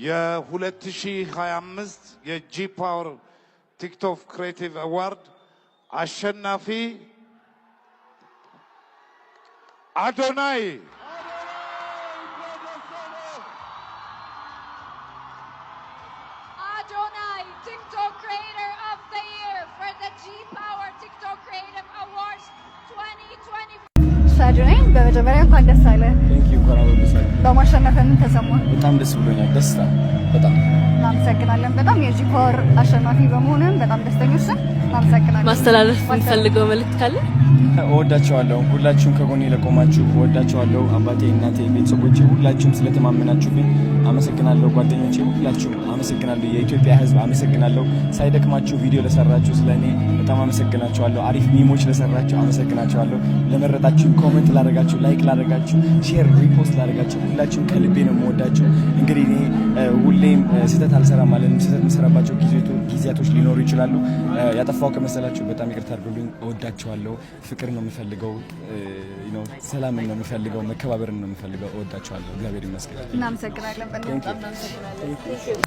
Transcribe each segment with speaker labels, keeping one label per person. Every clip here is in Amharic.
Speaker 1: የ2025 የጂ ፓወር ቲክቶክ ክሬቲቭ አዋርድ አሸናፊ አዶናይ
Speaker 2: TikTok Creator of the Year for the G Power TikTok Creative Awards 2024
Speaker 3: አዶናይ በመጀመሪያ እንኳን ደስ አለ።
Speaker 4: ቴንክ ዩ ኮራው ደሳይ
Speaker 3: በማሸነፍ ምን ተሰማ?
Speaker 4: በጣም ደስ ብሎኛል። ደስታ በጣም
Speaker 3: እናመሰግናለን። በጣም የጂ ፓወር አሸናፊ በመሆንም በጣም ደስተኞች ነን። እናመሰግናለን።
Speaker 5: ማስተላለፍ የምትፈልገው መልእክት ካለ?
Speaker 4: እወዳቸዋለሁ። ሁላችሁም ከጎኔ ለቆማችሁ እወዳቸዋለሁ። አባቴ፣ እናቴ፣ ቤተሰቦቼ ሁላችሁም ስለተማመናችሁብኝ አመሰግናለሁ። ጓደኞቼ ሁላችሁም አመሰግናለሁ። የኢትዮጵያ ሕዝብ አመሰግናለሁ። ሳይደክማችሁ ቪዲዮ ለሰራችሁ ስለኔ በጣም አመሰግናችኋለሁ። አሪፍ ሚሞች ለሰራችሁ አመሰግናችኋለሁ። ለመረጣችሁ፣ ኮሜንት ላደረጋችሁ፣ ላይክ ላደረጋችሁ፣ ሼር ሪፖስት ላደረጋችሁ ሁላችሁም ከልቤ ነው የምወዳችሁ። እንግዲህ እኔ ሁሌም ስህተት አልሰራም ማለት ነው። ስህተት የምሰራባቸው ጊዜያቶች ሊኖሩ ይችላሉ። ያጠፋው ከመሰላችሁ በጣም ይቅርታ አድርጉልኝ። እወዳችኋለሁ። ፍቅር ነው የምፈልገው፣ ሰላም ነው የምፈልገው፣ መከባበር ነው የምፈልገው። እወዳችኋለሁ። እግዚአብሔር ይመስገን።
Speaker 3: እናመሰግናለን። በጣም እናመሰግናለን።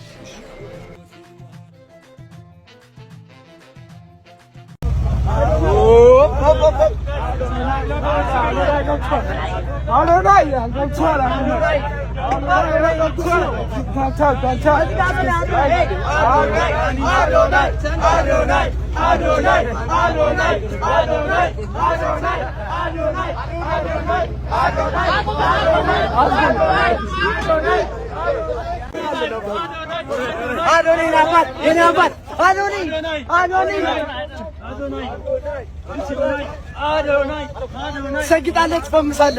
Speaker 6: ሰግጣለች ፈምሳለ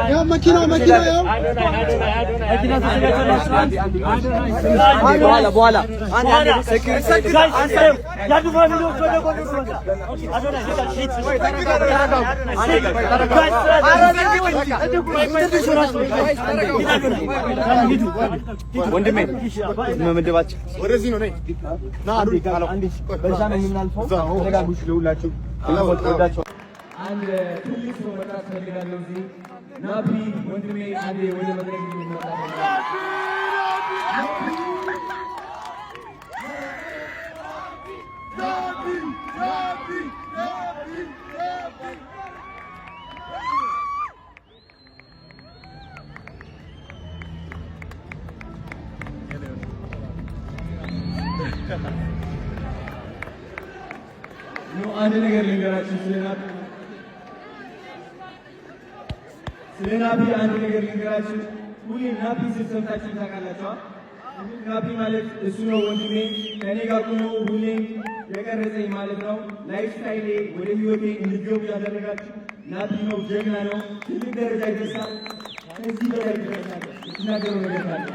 Speaker 6: ያው መኪናው ያው በኋላ አንድ ያዱ ፋሚሊዎች ወደ ጎን ወንድሜ መመደባችን ወደዚህ ነው። ና በዛ ነው የምናልፈው። ተረጋጉሽ ለሁላችሁ ወጣችሁ አንድ ትልቅ ሰው መጣት ፈልጋለሁ። እዚህ ናቢ ወንድሜ አንዴ ወደ መድረክ ይመጣ። አንድ ነገር ልንገራችሁ ስለናቢ አንድ ነገር ልንገራችሁ። ሁሌም ናቢ ሰምታችሁ ታውቃላችሁ። ናቢ ማለት እሱ ነው ወንድሜ፣ ከኔ ጋር ቆሞ ሁሌም የቀረጸኝ ማለት ነው። ላይፍ ስታይሌ ወደ ህይወቴ እንድገቡ ያደረጋችሁ ናቢ ነው። ጀግና ነው። ትልቅ ደረጃ ይደርሳል። ከዚህ በላይ ይደርሳል። እናገረው ነገር ካለ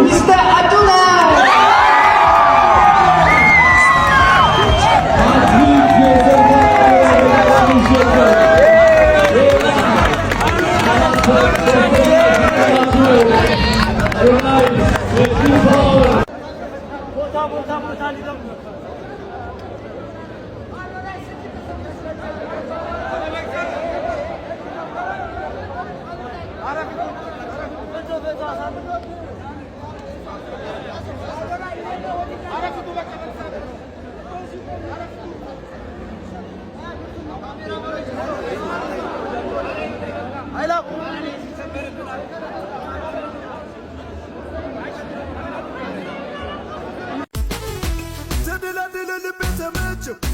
Speaker 6: Mr. Abdullah.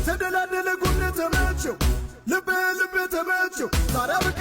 Speaker 7: ተደላደለ ጉነ ተመቸው ልቤ ተመቸው ታዲያ በቃ